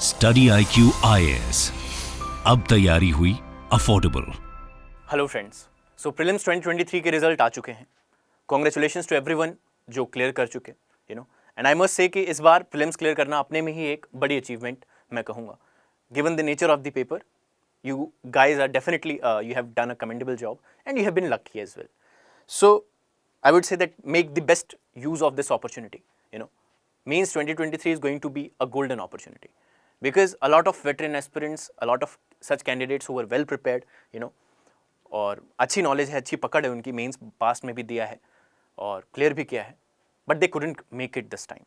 Study IQ IAS, अब तैयारी हुई अफोर्डेबल। हेलो फ्रेंड्स, सो प्रीलिम्स 2023 के रिजल्ट आ चुके हैं। कॉन्ग्रेचुलेशंस टू एवरीवन जो क्लियर कर चुके, एंड आई मस्ट से कि इस बार प्रीलिम्स क्लियर करना अपने में ही एक बड़ी अचीवमेंट मैं कहूँगा। Given the nature of the paper, you guys are definitely you have done a commendable job and you have been lucky as well. So I would say that make the best use of this opportunity. Means 2023 is going to be a golden opportunity because a lot of veteran aspirants, a lot of such candidates who were well prepared, और अच्छी knowledge है, अच्छी पकड़ है उनकी, mains past में भी दिया है और क्लियर भी किया है, but they couldn't make it this time.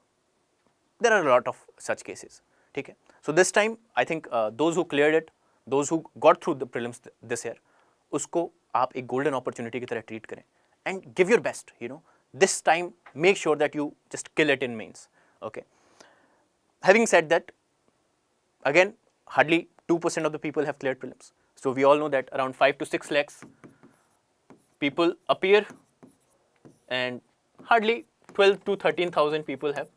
There are a lot of such cases. ठीक है, so this time I think those who cleared it, those who got through the prelims this year, उसको आप एक golden opportunity की तरह treat करें and give your best. This time make sure that you just kill it in mains. Okay, having said that, again hardly 2% of the people have cleared prelims, so we all know that around 5 to 6 lakhs people appear and hardly 12 to 13,000 people have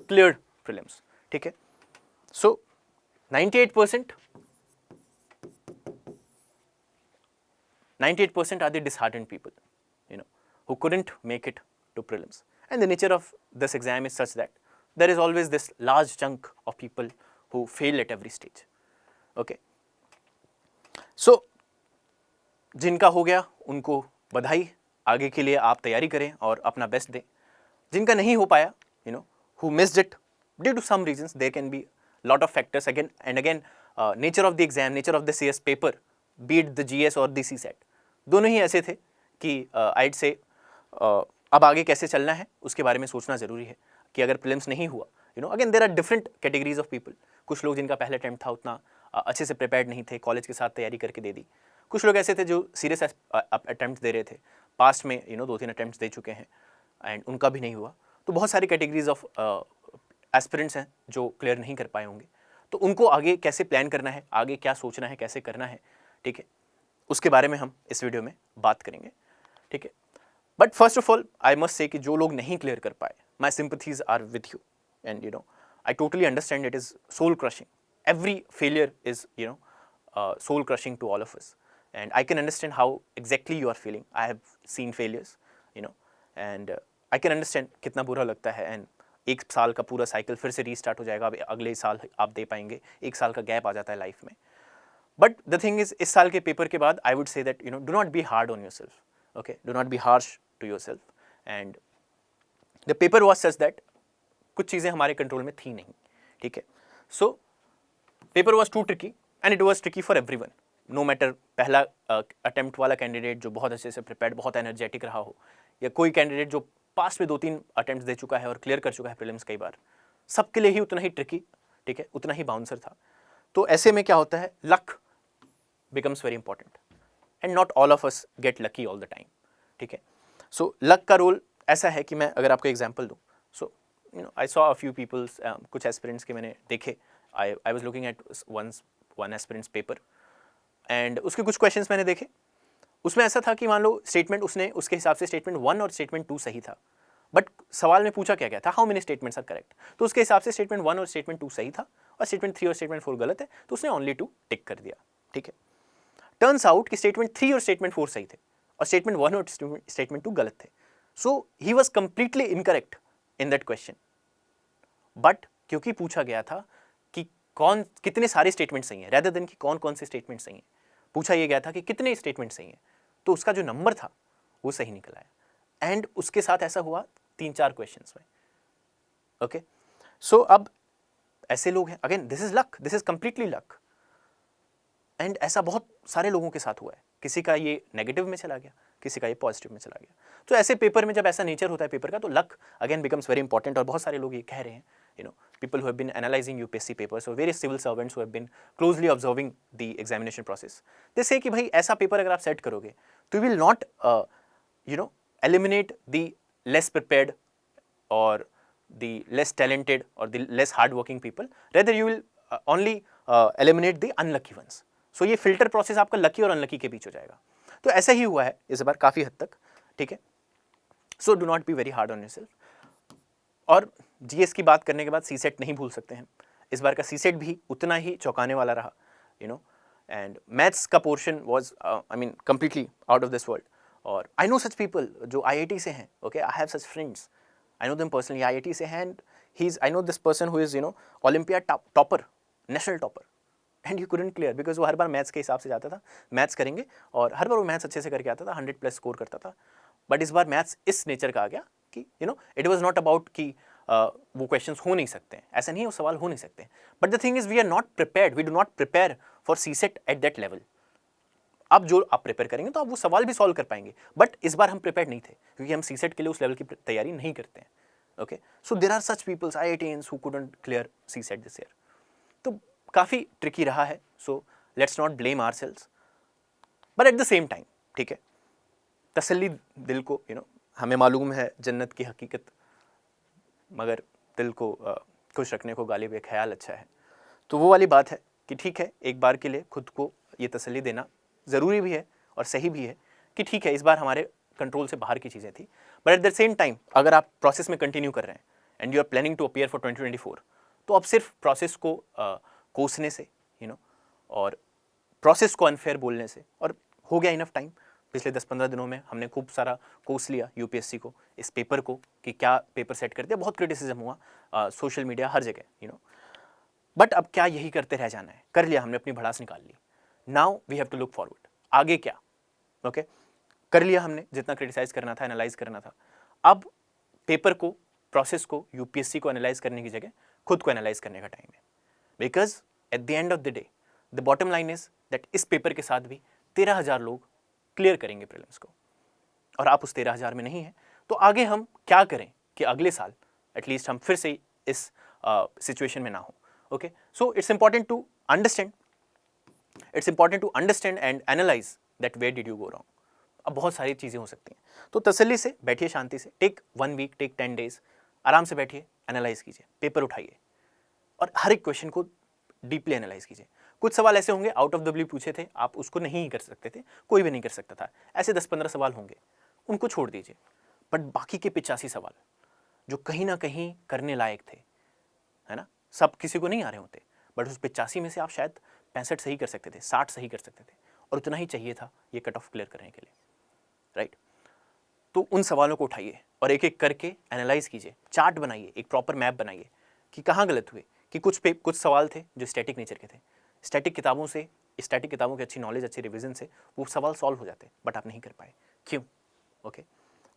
cleared prelims. ठीक है, so 98% are the disheartened people, who couldn't make it to prelims. And the nature of this exam is such that there is always this large chunk of people who fail at every stage. Okay, so जिनका हो गया उनको बधाई, आगे के लिए आप तैयारी करें और अपना बेस्ट दें. जिनका नहीं हो पाया, who missed it due to some reasons, there can be lot of factors again and again. Nature of the exam, nature of the CS paper, be it the GS or the CSAT, दोनों ही ऐसे थे कि I'd say अब आगे कैसे चलना है उसके बारे में सोचना ज़रूरी है कि अगर प्रीलिम्स नहीं हुआ, again there are different categories of people. कुछ लोग जिनका पहला अटेम्प्ट था उतना अच्छे से प्रिपेयर्ड नहीं थे, कॉलेज के साथ तैयारी करके दे दी. कुछ लोग ऐसे थे जो सीरियस अटेम्प्ट दे रहे थे, पास्ट में 2-3 अटेम्प्ट दे चुके हैं एंड उनका भी नहीं हुआ. तो बहुत सारी कैटेगरीज ऑफ एस्पिरेंट्स हैं जो क्लियर नहीं कर पाए होंगे. तो उनको आगे कैसे प्लान करना है, आगे क्या सोचना है, कैसे करना है, ठीक है, उसके बारे में हम इस वीडियो में बात करेंगे. ठीक है, but first of all I must say कि जो लोग नहीं क्लियर कर पाए, my sympathies are with you and I totally understand. It is soul crushing. Every failure is soul crushing to all of us and I can understand how exactly you are feeling. I have seen failures, and I can understand कितना बुरा लगता है. And एक साल का पूरा cycle फिर से रीस्टार्ट हो जाएगा, अगले साल आप दे पाएंगे, एक साल का गैप आ जाता है लाइफ में. बट द थिंग इज, इस साल के पेपर के बाद आई would say that do not be hard on your self. Okay, do not be harsh to yourself. And the paper was such that कुछ चीज़ें हमारे कंट्रोल में थी नहीं. ठीक है, so paper was too tricky and it was tricky for everyone. No matter पहला attempt वाला कैंडिडेट जो बहुत अच्छे से प्रिपेयर्ड, बहुत एनर्जेटिक रहा हो, या कोई कैंडिडेट जो पास्ट में 2-3 अटेम्प्ट दे चुका है और क्लियर कर चुका है प्रीलिम्स कई बार, सबके लिए ही उतना ही ट्रिकी, ठीक है, उतना ही बाउंसर था. तो ऐसे में क्या होता है, luck becomes very important and not all of us get lucky all the time. ठीक है, सो लक का रोल ऐसा है कि मैं अगर आपको एग्जांपल दूं, so I saw a few peoples, कुछ एस्पिरेंट्स के मैंने देखे. I was looking at one aspirant's paper and उसके कुछ क्वेश्चंस मैंने देखे. उसमें ऐसा था कि मान लो स्टेटमेंट उसने उसके हिसाब से स्टेटमेंट 1 और स्टेटमेंट 2 सही था, बट सवाल में पूछा क्या गया था, how many statements are correct. तो उसके हिसाब से स्टेटमेंट 1 और स्टेटमेंट 2 सही था और स्टेटमेंट 3 और स्टेटमेंट 4 गलत है, तो उसने ओनली 2 टिक कर दिया. ठीक है, टर्न्स आउट कि स्टेटमेंट 3 और स्टेटमेंट 4 सही थे और स्टेटमेंट 1 और स्टेटमेंट 2 गलत थे. So he was completely incorrect in that question. But क्योंकि पूछा गया था कि कितने सारे स्टेटमेंट सही हैं, रेदर देन कि कौन कौन से स्टेटमेंट सही हैं, पूछा यह गया था कि कितने स्टेटमेंट सही हैं, तो उसका जो नंबर था वो सही निकल आया. एंड उसके साथ ऐसा हुआ 3-4 क्वेश्चंस में. ओके, सो अब ऐसे लोग हैं, again this is luck, this is completely luck. And ऐसा बहुत सारे लोगों के साथ हुआ है. किसी का ये नेगेटिव में चला गया, किसी का ये पॉजिटिव में चला गया. तो ऐसे पेपर में जब ऐसा नेचर होता है पेपर का, तो luck again becomes very important. और बहुत सारे लोग ये कह रहे हैं, people who have been analyzing UPSC papers or various civil servants who have been closely observing the examination process, they say कि भाई ऐसा पेपर अगर आप सेट करोगे तो you will not eliminate the less prepared or the less talented or the less hard working people, rather you will only eliminate the unlucky ones. सो ये filter process आपका lucky और अनलकी के बीच हो जाएगा. तो ऐसा ही हुआ है इस बार काफ़ी हद तक. ठीक है, सो do not be very hard on yourself. और जीएस की बात करने के बाद सीसेट नहीं भूल सकते हैं. इस बार का सीसेट भी उतना ही चौंकाने वाला रहा, यू नो, एंड मैथ्स का portion was I mean completely out of this world. और आई नो सच पीपल जो IIT से हैं, okay, I have such friends, I know them personally, IIT से हैं, and I know this person who is olympiad topper, national topper, and you couldn't clear because वो हर बार maths के हिसाब से जाता था, मैथ्स करेंगे, और हर बार वो मैथ्स अच्छे से करके आता था, 100+ स्कोर करता था. बट इस बार मैथ्स इस नेचर का आ गया कि इट वॉज नॉट अबाउट कि वो क्वेश्चंस हो नहीं सकते हैं, ऐसा नहीं है, वो सवाल हो नहीं सकते. But the thing is we are not prepared, we do not prepare for CSAT at that level. अब जो आप प्रिपेयर करेंगे तो आप वो सवाल भी सॉल्व कर पाएंगे, बट इस बार हम प्रिपेयर नहीं थे क्योंकि हम सीसेट के लिए उस लेवल की तैयारी नहीं करते हैं. Okay, so there are such peoples, IITians who couldn't clear CSAT this year. तो काफ़ी ट्रिकी रहा है. So let's not blame ourselves, but at the same time, ठीक है, तसल्ली दिल को, हमें मालूम है जन्नत की हकीकत, मगर दिल को खुश रखने को गालिब एक ख्याल अच्छा है. तो वो वाली बात है कि ठीक है, एक बार के लिए खुद को ये तसल्ली देना ज़रूरी भी है और सही भी है कि ठीक है, इस बार हमारे कंट्रोल से बाहर की चीज़ें थी. But at the same time अगर आप प्रोसेस में कंटिन्यू कर रहे हैं and you are planning to appear for 2024, तो अब सिर्फ प्रोसेस को कोसने से, और प्रोसेस को अनफेयर बोलने से, और हो गया इनफ टाइम. पिछले 10-15 दिनों में हमने खूब सारा कोस लिया UPSC को, इस पेपर को, कि क्या पेपर सेट कर दिया. बहुत क्रिटिसिज्म हुआ सोशल मीडिया हर जगह, बट अब क्या यही करते रह जाना है? कर लिया हमने, अपनी भड़ास निकाल ली. Now we have to look forward. आगे क्या? ओके, कर लिया हमने जितना क्रिटिसाइज करना था, एनालाइज करना था. अब पेपर को, प्रोसेस को, UPSC को एनालाइज करने की जगह खुद को एनालाइज करने का टाइम है. Because at the end of the day the bottom line is that इस पेपर के साथ भी 13,000 लोग क्लियर करेंगे प्रीलिम्स को, और आप उस 13,000 में नहीं हैं. तो आगे हम क्या करें कि अगले साल एटलीस्ट हम फिर से इस सिचुएशन में ना हो. Okay, so it's important to understand, and analyse that where did you go wrong. अब बहुत सारी चीज़ें हो सकती हैं, तो तसल्ली से बैठिए, शांति से, टेक 1 वीक, टेक 10 डेज, आराम से बैठिए, एनालाइज कीजिए, पेपर उठाइए और हर एक क्वेश्चन को डीपली एनालाइज कीजिए. कुछ सवाल ऐसे होंगे आउट ऑफ द ब्लू पूछे थे, आप उसको नहीं कर सकते थे, कोई भी नहीं कर सकता था. ऐसे 10-15 सवाल होंगे, उनको छोड़ दीजिए. बट बाकी के 85 सवाल जो कहीं ना कहीं करने लायक थे, है ना, सब किसी को नहीं आ रहे होते, बट उस 85 में से आप शायद 65 सही कर सकते थे, 60 सही कर सकते थे, और उतना ही चाहिए था ये कट ऑफ क्लियर करने के लिए, राइट. तो उन सवालों को उठाइए और एक एक करके एनालाइज कीजिए, चार्ट बनाइए, एक प्रॉपर मैप बनाइए कि कहाँ गलत हुए. कि कुछ सवाल थे जो स्टैटिक नेचर के थे, स्टैटिक किताबों की अच्छी नॉलेज, अच्छी रिवीजन से वो सवाल सॉल्व हो जाते, बट आप नहीं कर पाए. क्यों? ओके,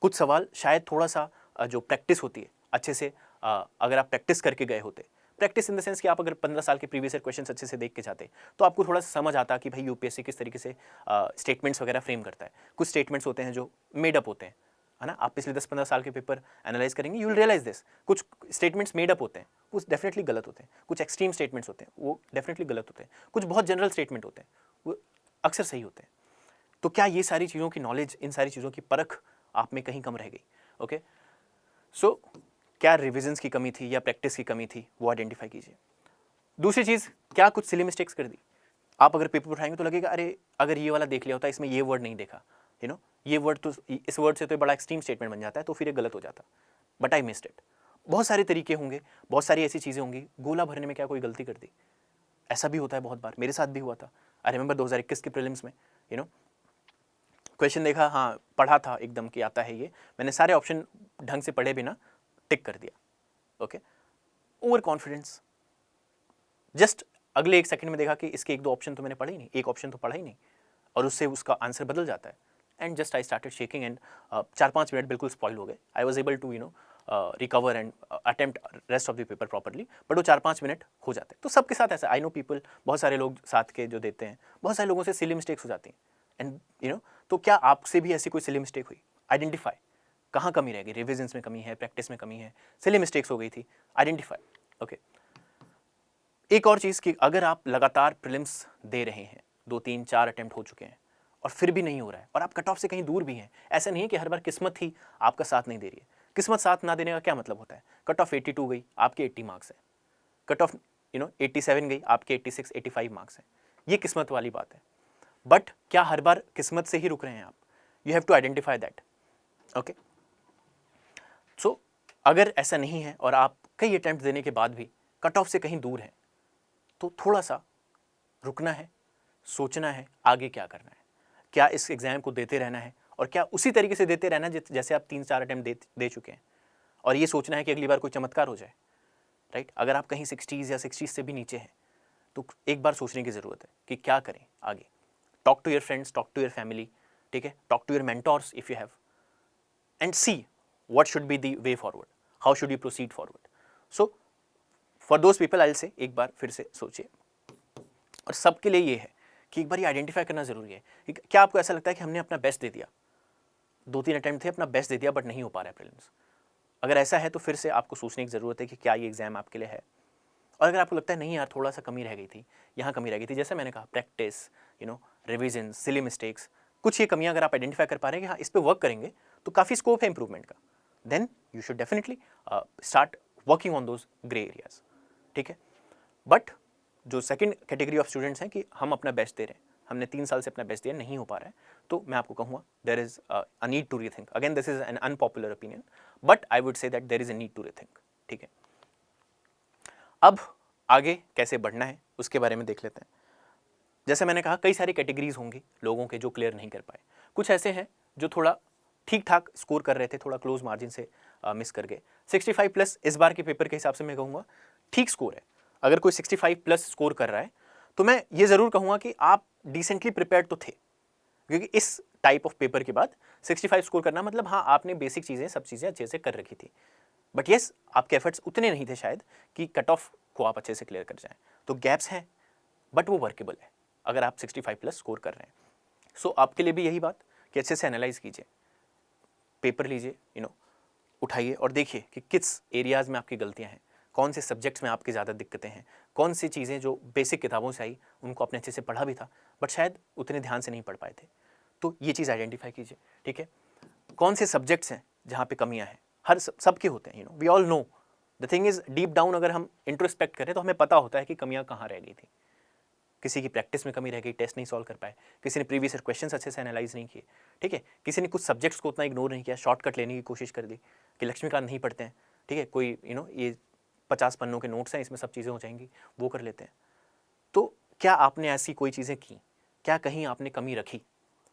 कुछ सवाल शायद थोड़ा सा जो प्रैक्टिस होती है अच्छे से, अगर आप प्रैक्टिस करके गए होते, प्रैक्टिस इन द सेंस कि आप अगर 15 साल के प्रीवियस ईयर क्वेश्चन अच्छे से देख के जाते, तो आपको थोड़ा सा समझ आता कि भाई UPSC किस तरीके से स्टेटमेंट्स वगैरह फ्रेम करता है. कुछ स्टेटमेंट्स होते हैं जो मेड अप होते हैं, है ना. आप पिछले 10-15 साल के पेपर एनालाइज करेंगे, यू विल रियलाइज दिस. कुछ स्टेटमेंट्स मेड अप होते हैं, वो डेफिनेटली गलत होते हैं. कुछ एक्सट्रीम स्टेटमेंट्स होते हैं, वो डेफिनेटली गलत होते हैं. कुछ बहुत जनरल स्टेटमेंट होते हैं, वो अक्सर सही होते हैं. तो क्या ये सारी चीज़ों की नॉलेज, इन सारी चीज़ों की परख आप में कहीं कम रह गई? ओके, सो क्या रिविजन्स की कमी थी या प्रैक्टिस की कमी थी, वो आइडेंटिफाई कीजिए. दूसरी चीज़, क्या कुछ सिली मिस्टेक्स कर दी? आप अगर पेपर उठाएंगे तो लगेगा अरे अगर ये वाला देख लिया होता, इसमें ये वर्ड नहीं देखा, ये वर्ड, तो इस वर्ड से तो बड़ा एक्सट्रीम स्टेटमेंट बन जाता है, तो फिर ये गलत हो जाता, बट आई मिस्ड इट. बहुत सारे तरीके होंगे, बहुत सारी ऐसी चीज़ें होंगी. गोला भरने में क्या कोई गलती कर दी? ऐसा भी होता है बहुत बार, मेरे साथ भी हुआ था. आई रिमेंबर 2021 के प्रीलिम्स में, क्वेश्चन देखा, हाँ पढ़ा था एकदम कि आता है ये, मैंने सारे ऑप्शन ढंग से पढ़े बिना टिक कर दिया. Okay, over confidence. जस्ट अगले 1 सेकंड में देखा कि इसके 1-2 ऑप्शन तो मैंने पढ़े ही नहीं, एक ऑप्शन तो पढ़ा ही नहीं, और उससे उसका आंसर बदल जाता है. And just I started shaking and 4-5 minute बिल्कुल स्पॉइल हो गए. I was able to recover and attempt rest of the paper properly, but वो 4-5 मिनट हो जाते हैं. तो सबके साथ ऐसा, आई नो पीपल, बहुत सारे लोग साथ के जो देते हैं, बहुत सारे लोगों से सिली मिस्टेक्स हो जाती हैं. एंड तो क्या आपसे भी ऐसी कोई सिली मिस्टेक हुई? आइडेंटिफाई कहाँ कमी रह गई. रिविजन्स में कमी है, प्रैक्टिस में कमी है, सिली मिस्टेक्स हो गई थी, आइडेंटिफाई. ओके, एक और चीज़ कि अगर आप लगातार प्रीलिम्स दे रहे हैं, 2-3-4 अटेम्प्ट हो चुके हैं और फिर भी नहीं हो रहा है, और आप कट ऑफ से कहीं दूर भी हैं, ऐसा नहीं है कि हर बार किस्मत ही आपका साथ नहीं दे रही है. किस्मत साथ ना देने का क्या मतलब होता है? कट ऑफ 82 गई, आपके 80 मार्क्स हैं. कट ऑफ 87 गई, आपके 86-85 मार्क्स हैं. ये किस्मत वाली बात है. बट क्या हर बार किस्मत से ही रुक रहे हैं आप? You have to identify that. Okay, so अगर ऐसा नहीं है और आप कई अटेम्प्ट देने के बाद भी कट ऑफ से कहीं दूर हैं, तो थोड़ा सा रुकना है, सोचना है आगे क्या करना है, क्या इस एग्ज़ाम को देते रहना है और क्या उसी तरीके से देते रहना है जैसे आप 3-4 अटैम्प्ट दे चुके हैं, और ये सोचना है कि अगली बार कोई चमत्कार हो जाए, राइट। अगर आप कहीं 60s या 60s से भी नीचे हैं तो एक बार सोचने की ज़रूरत है कि क्या करें आगे। Talk to your friends, talk to your family, ठीक है, talk to your mentors if you have, and see what should be the way forward, how should you proceed forward. So for those people I will say एक बार फिर से सोचिए। और सबके लिए ये है कि एक बार ये आइडेंटिफाई करना ज़रूरी है कि क्या आपको ऐसा लगता है कि हमने अपना बेस्ट दे दिया, 2-3 अटैम्प्ट थे, अपना बेस्ट दे दिया बट नहीं हो पा रहा है प्रीलिम्स। अगर ऐसा है तो फिर से आपको सोचने की ज़रूरत है कि क्या ये एग्ज़ाम आपके लिए है। और अगर आपको लगता है नहीं यार थोड़ा सा कमी रह गई थी, यहाँ कमी रह गई थी, जैसे मैंने कहा प्रैक्टिस, रिविजन, सिली मिस्टेक्स, कुछ ये कमियाँ अगर आप आइडेंटिफाई कर पा रहे हैं कि हाँ इस पर वर्क करेंगे तो काफ़ी स्कोप है इंप्रूवमेंट का, then you should definitely start working on those grey areas, ठीक है। बट जो सेकंड कैटेगरी ऑफ स्टूडेंट्स हैं कि हम अपना बेस्ट दे रहे हैं, हमने 3 साल से अपना बेस्ट दिया, नहीं हो पा रहा है, तो मैं आपको कहूँगा there is a need to rethink. Again this is an unpopular opinion but I would say that there is a need to rethink, ठीक है। अब आगे कैसे बढ़ना है उसके बारे में देख लेते हैं। जैसे मैंने कहा कई सारी कैटेगरीज होंगी लोगों के जो क्लियर नहीं कर पाए, कुछ ऐसे हैं जो थोड़ा ठीक ठाक स्कोर कर रहे थे, थोड़ा क्लोज मार्जिन से मिस कर गए। 65 प्लस इस बार के पेपर के हिसाब से मैं कहूँगा ठीक स्कोर है। अगर कोई 65 प्लस स्कोर कर रहा है तो मैं ये ज़रूर कहूँगा कि आप डिसेंटली प्रिपेयर्ड तो थे, क्योंकि इस टाइप ऑफ पेपर के बाद 65 स्कोर करना मतलब हाँ आपने बेसिक चीज़ें सब चीज़ें अच्छे से कर रखी थी, बट येस आपके एफर्ट्स उतने नहीं थे शायद कि कट ऑफ को आप अच्छे से क्लियर कर जाएं। तो गैप्स हैं बट वो वर्केबल है अगर आप 65 प्लस स्कोर कर रहे हैं। सो आपके लिए भी यही बात कि अच्छे से एनालाइज कीजिए, पेपर लीजिए, उठाइए और देखिए कि किस एरियाज़ में आपकी गलतियां हैं, कौन से सब्जेक्ट्स में आपकी ज़्यादा दिक्कतें हैं, कौन सी चीज़ें जो बेसिक किताबों से आई उनको आपने अच्छे से पढ़ा भी था बट शायद उतने ध्यान से नहीं पढ़ पाए थे, तो ये चीज़ आइडेंटिफाई कीजिए, ठीक है। कौन से सब्जेक्ट्स हैं जहाँ पे कमियाँ हैं, हर सबके होते हैं, we all know. The thing is deep down अगर हम इंट्रोस्पेक्ट करें तो हमें पता होता है कि कमियाँ कहाँ रह गई थी। किसी की प्रैक्टिस में कमी रह गई, टेस्ट नहीं सॉल्व कर पाए, किसी ने प्रीवियस क्वेश्चंस अच्छे से एनालाइज नहीं किए, ठीक है, किसी ने कुछ सब्जेक्ट्स को उतना इग्नोर नहीं किया, शॉर्टकट लेने की कोशिश कर दी कि लक्ष्मीकांत नहीं पढ़ते हैं, ठीक है, कोई ये 50 पन्नों के नोट्स हैं इसमें सब चीज़ें हो जाएंगी, वो कर लेते हैं। तो क्या आपने ऐसी कोई चीज़ें की, क्या कहीं आपने कमी रखी,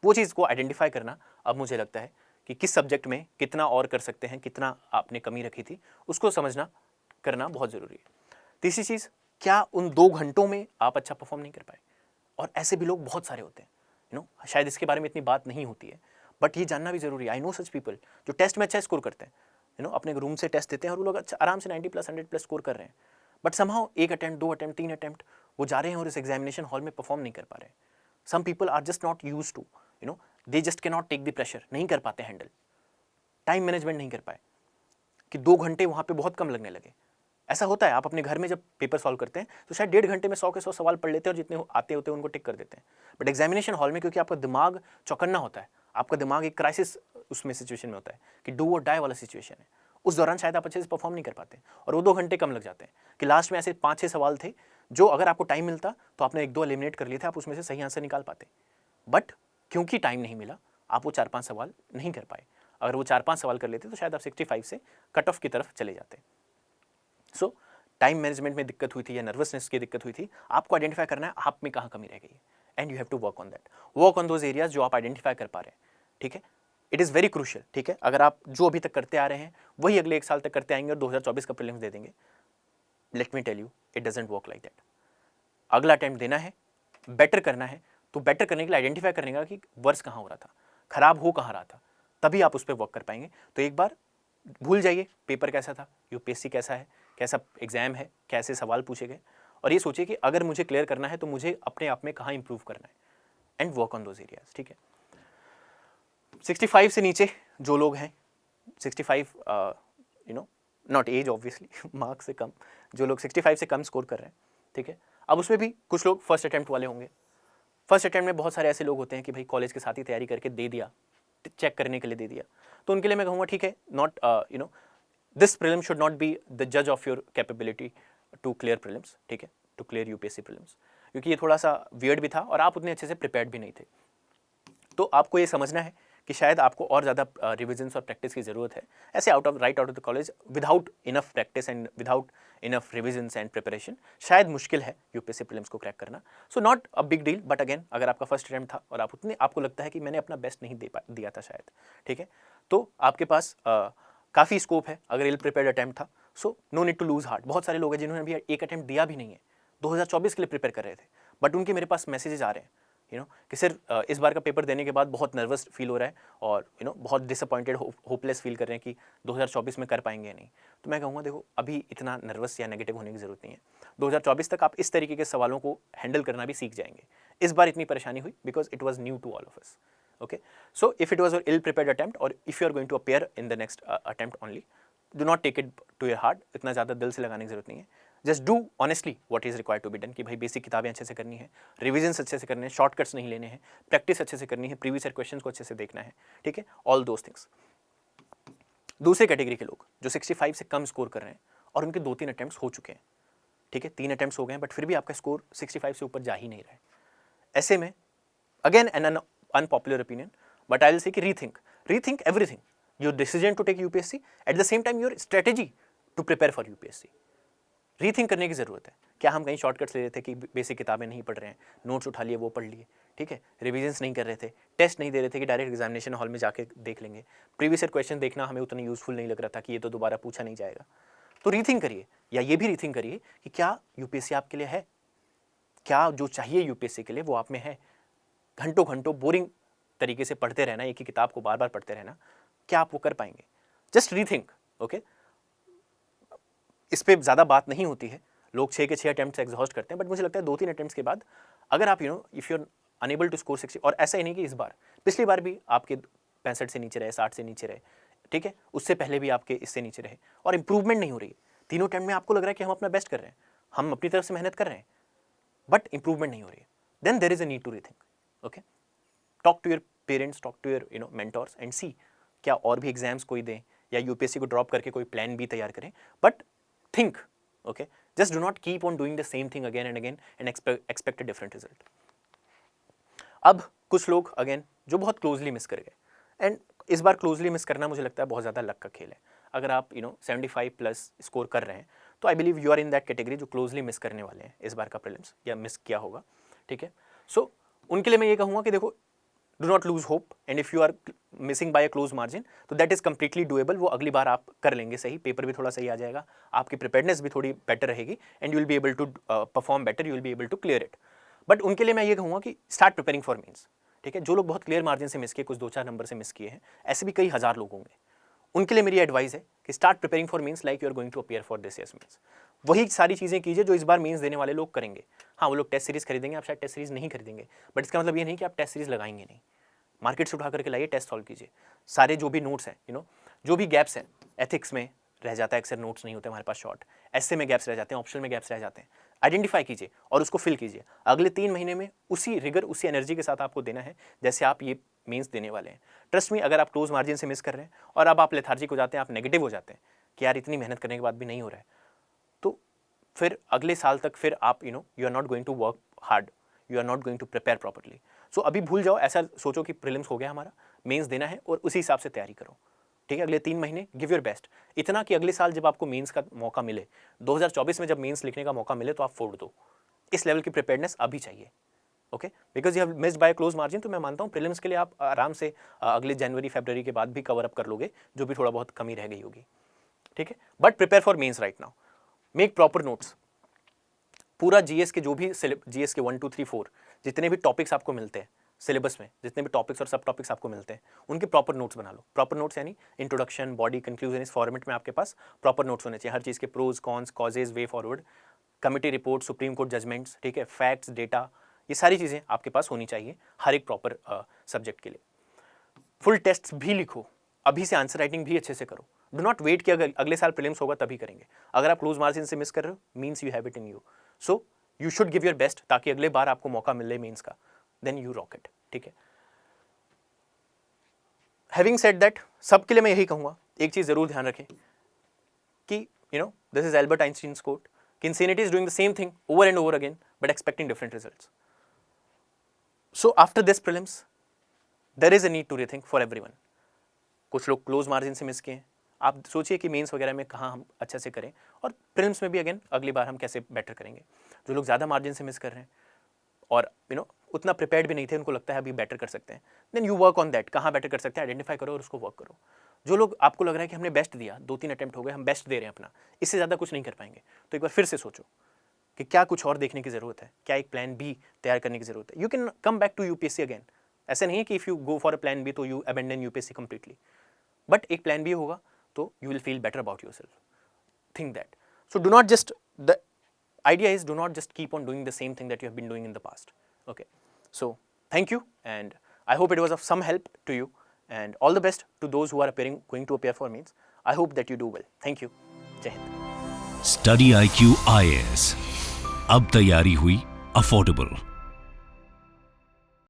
वो चीज़ को आइडेंटिफाई करना अब मुझे लगता है कि किस सब्जेक्ट में कितना और कर सकते हैं, कितना आपने कमी रखी थी, उसको समझना करना बहुत ज़रूरी है। तीसरी चीज़, क्या उन 2 घंटों में आप अच्छा परफॉर्म नहीं कर पाए, और ऐसे भी लोग बहुत सारे होते हैं, शायद इसके बारे में इतनी बात नहीं होती है बट ये जानना भी ज़रूरी है। आई नो सच पीपल जो टेस्ट में अच्छा स्कोर करते हैं, अपने रूम से टेस्ट देते हैं और वो लोग अच्छा आराम से 90 प्लस 100 प्लस स्कोर कर रहे हैं, but somehow 1 attempt 2 attempt 3 attempt वो जा रहे हैं और इस एग्जामिनेशन हॉल में परफॉर्म नहीं कर पा रहे हैं। Some people are just not use to, they just can not take the pressure, नहीं कर पाते हैंडल, टाइम मैनेजमेंट नहीं कर पाए कि 2 घंटे वहाँ पे बहुत कम लगने लगे। ऐसा होता है, आप अपने घर में जब पेपर सॉल्व करते हैं तो शायद 1.5 घंटे में 100 के 100 सवाल पढ़ लेते हैं और जितने आते होते हैं उनको टिक कर देते हैं, बट एग्जामिनेशन हॉल में क्योंकि आपका दिमाग चौकन्ना होता है, आपका दिमाग एक क्राइसिस उसमें सिचुएशन में होता है कि डू और डाई वाला सिचुएशन है, उस दौरान शायद आप अच्छे से परफॉर्म नहीं कर पाते और वो 2 घंटे कम लग जाते हैं कि लास्ट में ऐसे 5-6 सवाल थे जो अगर आपको टाइम मिलता तो आपने 1-2 एलिमिनेट कर लिए थे, आप उसमें से सही आंसर निकाल पाते, बट क्योंकि टाइम नहीं मिला आप वो 4-5 सवाल नहीं कर पाए। अगर वो 4-5 सवाल कर लेते तो शायद आप 65 से कट ऑफ की तरफ चले जाते। सो टाइम मैनेजमेंट में दिक्कत हुई थी या नर्वसनेस की दिक्कत हुई थी, आपको आइडेंटिफाई करना है आप में कहाँ कमी रह गई है, and you have to work on that, work on those areas जो आप आइडेंटिफाई कर पा रहे हैं, ठीक है। इट इज़ वेरी क्रूशियल, ठीक है। अगर आप जो अभी तक करते आ रहे हैं वही अगले 1 साल तक करते आएंगे और 2024 का प्रीलिम्स दे देंगे, let me tell you it doesn't work like that. अगला अटेम्प्ट देना है, बेटर करना है, तो बेटर करने के लिए आइडेंटिफाई करने का कि वर्स कहाँ हो रहा था, खराब हो कहाँ रहा था, तभी आप उस पर वर्क कर पाएंगे। तो एक बार भूल जाइए पेपर कैसा था, यूपीएससी कैसा है, कैसा एग्जाम है, कैसे सवाल पूछे गए, और ये सोचिए कि अगर मुझे क्लियर करना है तो मुझे अपने आप में कहाँ इंप्रूव करना है, and work on those areas, ठीक है। 65 से नीचे जो लोग हैं, 65 नॉट एज ऑब्वियसली, मार्क्स से कम, जो लोग 65 से कम स्कोर कर रहे हैं, ठीक है। अब उसमें भी कुछ लोग फर्स्ट अटेम्प्ट वाले होंगे। फर्स्ट अटेम्प्ट में बहुत सारे ऐसे लोग होते हैं कि भाई कॉलेज के साथ ही तैयारी करके दे दिया, चेक करने के लिए दे दिया, तो उनके लिए मैं कहूँगा ठीक है, not this prelim should not be the जज of your capability to clear prelims, ठीक है, टू क्लियर यूपीएससी प्रीलिम्स, क्योंकि ये थोड़ा सा वियर्ड भी था और आप उतने अच्छे से प्रिपेयर्ड भी नहीं थे। तो आपको ये समझना है कि शायद आपको और ज़्यादा रिविजन्स और प्रैक्टिस की ज़रूरत है, ऐसे out of the college without enough practice and without enough revisions and preparation शायद मुश्किल है यूपीएससी प्रीलिम्स को क्रैक करना. So not a big deal, but again अगर आपका फर्स्ट अटेम्प्ट था और आपको लगता है कि मैंने अपना बेस्ट नहीं दिया था शायद, ठीक है, तो आपके पास काफ़ी स्कोप है अगर इल प्रिपेयर्ड अटैम्प्ट था. So no need to lose heart. बहुत सारे लोग हैं जिन्होंने अभी एक अटैम्प्ट दिया भी नहीं है, 2024 के लिए प्रिपेयर कर रहे थे, बट उनके मेरे पास मैसेजेस आ रहे हैं कि सर इस बार का पेपर देने के बाद बहुत नर्वस फील हो रहा है और बहुत डिसअपॉइंटेड होपलेस फील कर रहे हैं कि 2024 में कर पाएंगे या नहीं. तो मैं कहूँगा देखो अभी इतना नर्वस या नेगेटिव होने की ज़रूरत नहीं है. 2024 तक आप इस तरीके के सवालों को हैंडल करना भी सीख जाएंगे. इस बार इतनी परेशानी हुई because it was new to all of us. Okay, so if it was an ill-prepared attempt or if you are going to appear in the next attempt only, do not take it to your heart. इतना ज़्यादा दिल से लगाने की ज़रूरत नहीं है. Just do honestly what is required to be done. कि भाई बेसिक किताबें अच्छे से करनी है, रिविजन्स अच्छे से करने हैं, शॉर्टकट्स नहीं लेने हैं, प्रैक्टिस अच्छे से करनी है, प्रीवियस ईयर क्वेश्चंस को अच्छे से देखना है, ठीक है, ऑल दोज थिंग्स. दूसरे कैटेगरी के लोग जो 65 से कम स्कोर कर रहे हैं और उनके 2-3 अटैम्प्ट्स हो चुके हैं, ठीक है, 3 अटैम्प्ट्स हो गए हैं, बट फिर भी आपका स्कोर 65 से ऊपर जा ही नहीं रहा है. ऐसे में again an unpopular opinion, but I will say कि rethink everything, your decision to take UPSC, at the same time your strategy to prepare for UPSC. Rethink करने की ज़रूरत है. क्या हम कहीं शॉर्टकट्स ले रहे थे कि बेसिक किताबें नहीं पढ़ रहे हैं, नोट्स उठा लिए वो पढ़ लिए, ठीक है, रिविजन्स नहीं कर रहे थे, टेस्ट नहीं दे रहे थे कि डायरेक्ट एग्जामिनेशन हॉल में जाके देख लेंगे, प्रीवियस ईयर क्वेश्चन देखना हमें उतना यूजफुल नहीं लग रहा था कि ये तो दोबारा पूछा नहीं जाएगा. तो रीथिंक करिए, या ये भी रीथिंक करिए कि क्या यूपीएससी आपके लिए है, क्या जो चाहिए यूपीएससी के लिए वो आप में है. घंटों बोरिंग तरीके से पढ़ते रहना, एक ही किताब को बार बार पढ़ते रहना, क्या आप वो कर पाएंगे? Just rethink. ओके, इस पर ज़्यादा बात नहीं होती है, लोग 6 के 6 अटैम्प्ट एग्जॉस्ट करते हैं, बट मुझे लगता है 2-3 अटैम्प्ट्स के बाद अगर आप if you are unable to score 60, और ऐसा ही नहीं कि इस बार, पिछली बार भी आपके 65 से नीचे रहे, 60 से नीचे रहे, ठीक है, उससे पहले भी आपके इससे नीचे रहे और इंप्रूवमेंट नहीं हो रही है. तीनों अटैम्प्ट में आपको लग रहा है कि हम अपना बेस्ट कर रहे हैं, हम अपनी तरफ से मेहनत कर रहे हैं, बट इंप्रूवमेंट नहीं हो रही है, then there is a need to rethink. Okay, talk to your parents, talk to your mentors and see क्या और भी एग्जाम्स कोई दें या यूपीएससी को ड्रॉप करके कोई प्लान भी तैयार करें, but think. Okay, just do not keep on doing the same thing again and again and expect a different result. अब कुछ लोग अगेन जो बहुत क्लोजली मिस कर गए, एंड इस बार क्लोजली मिस करना मुझे लगता है बहुत ज़्यादा लक का खेल है. अगर आप 75+ स्कोर कर रहे हैं तो I believe you are in that category जो क्लोजली मिस करने वाले हैं इस बार का प्रीलिम्स या मिस किया होगा, ठीक है. सो उनके लिए मैं ये कहूँगा कि देखो, do not lose hope, and if you are missing by a close margin तो दैट इज़ कंप्लीटली डूएबल. वो अगली बार आप कर लेंगे सही, पेपर भी थोड़ा सही आ जाएगा, आपकी प्रिपेयर्डनेस भी थोड़ी बेटर रहेगी and you will be able to perform better, you will be able to clear it. But उनके लिए मैं ये कहूँगा कि स्टार्ट प्रिपेयरिंग फॉर मेंस, ठीक है. जो लोग बहुत क्लियर मार्जिन से मिस किए, कुछ 2-4 नंबर से मिस किए हैं, ऐसे भी कई हज़ार लोग होंगे, उनके लिए मेरी एडवाइस है कि start preparing for mains like you are going to appear for this years mains. वही सारी चीज़ें कीजिए जो इस बार मेंस देने वाले लोग करेंगे. हाँ, वो लोग टेस्ट सीरीज़ खरीदेंगे, आप शायद टेस्ट सीरीज़ नहीं खरीदेंगे, बट इसका मतलब ये नहीं कि आप टेस्ट सीरीज़ लगाएंगे नहीं. मार्केट से उठा करके लाइए, टेस्ट सॉल्व कीजिए. सारे जो भी नोट्स हैं, जो भी गैप्स हैं, एथिक्स में रह जाता है अक्सर, नोट्स नहीं होते हमारे पास शॉर्ट, ऐसे में गैप्स रह जाते हैं, ऑप्शनल में गैप्स रह जाते हैं, आइडेंटिफाई कीजिए और उसको फिल कीजिए. अगले 3 महीने में उसी रिगर, उसी एनर्जी के साथ आपको देना है जैसे आप ये मेंस देने वाले हैं. ट्रस्ट मी, अगर आप क्लोज मार्जिन से मिस कर रहे हैं और अब आप लेथार्जिक हो जाते हैं, आप नेगेटिव हो जाते हैं कि यार इतनी मेहनत करने के बाद भी नहीं हो रहा है, तो फिर अगले साल तक फिर आप you are not going to work hard, you are not going to prepare properly. So अभी भूल जाओ, ऐसा सोचो कि प्रीलिम्स हो गया हमारा, मेंस देना है और उसी हिसाब से तैयारी करो, ठीक है. अगले 3 महीने गिव योर बेस्ट, इतना कि अगले साल जब आपको मेंस का मौका मिले, 2024 में जब मेंस लिखने का मौका मिले तो आप फोड़ दो. इस लेवल की प्रिपेयर्डनेस अभी चाहिए. Okay, because you have missed by close margin. तो मैं मानता हूँ प्रीलिम्स के लिए आप आराम से अगले जनवरी-फरवरी के बाद भी कवर अप कर लोगे जो भी थोड़ा बहुत कमी रह गई होगी, ठीक है. But prepare for mains right now, make proper notes. पूरा जीएस के जो भी जीएस के 1, 2, 3, 4 जितने भी टॉपिक्स आपको मिलते हैं सिलेबस में, जितने भी टॉपिक्स और सब टॉपिक्स आपको मिलते हैं, उनके प्रॉपर नोट्स बना लो. प्रॉपर नोट्स यानी इंट्रोडक्शन, बॉडी, कंक्लूजन, इस फॉर्मेट में आपके पास प्रॉपर नोट्स होने चाहिए. हर चीज़ के pros, cons, causes, way forward, committee report, Supreme Court judgements, ठीक है, फैक्ट्स, डेटा, ये सारी चीज़ें आपके पास होनी चाहिए हर एक प्रॉपर सब्जेक्ट के लिए. फुल टेस्ट भी लिखो, अभी से आंसर राइटिंग भी अच्छे से करो. डू नॉट वेट कि अगले साल प्रीलिम्स होगा तभी करेंगे. अगर आप क्लोज मार्जिन से मिस कर रहे हो, means you have it in you. So you should give your best ताकि अगले बार आपको मौका मिले मेंस का, देन यू रॉक इट, ठीक है. हैविंग सेड दैट, सबके लिए मैं यही कहूँगा, एक चीज़ ज़रूर ध्यान रखें कि this is Albert Einstein's quote कि insanity is doing the same thing over and over again but expecting different results. So after this prelims, there is a need to rethink for everyone. कुछ लोग close margin से miss किए हैं. आप सोचिए कि mains वगैरह में कहाँ हम अच्छे से करें, और प्रीलिम्स में भी अगेन अगली बार हम कैसे बेटर करेंगे. जो लोग ज़्यादा मार्जिन से मिस कर रहे हैं और उतना प्रिपेयर्ड भी नहीं थे, उनको लगता है अभी बेटर कर सकते हैं, then you work on that. कहाँ बेटर कर सकते हैं आइडेंटिफाई करो और उसको वर्क करो. जो लोग आपको लग रहा है कि हमने बेस्ट दिया, 2-3 अटेम्प्ट हो गए, हम बेस्ट दे रहे हैं अपना, इससे ज़्यादा कुछ नहीं कर पाएंगे, तो एक बार फिर से सोचो कि क्या कुछ और देखने की ज़रूरत है, क्या एक प्लान बी तैयार करने की ज़रूरत है. You can come back to UPSC again. ऐसा नहीं है कि if you go for a plan B तो you abandon UPSC completely, but एक प्लान बी होगा तो you will feel better about yourself. Think that. So do not just, the idea is do not just keep on doing the same thing that you have been doing in the past. Okay, so thank you, and I hope it was of some help to you, and all the best to those who are going to appear for mains. I hope that you do well. Thank you. Jai Hind. Study IQ IAS. अब तैयारी हुई affordable.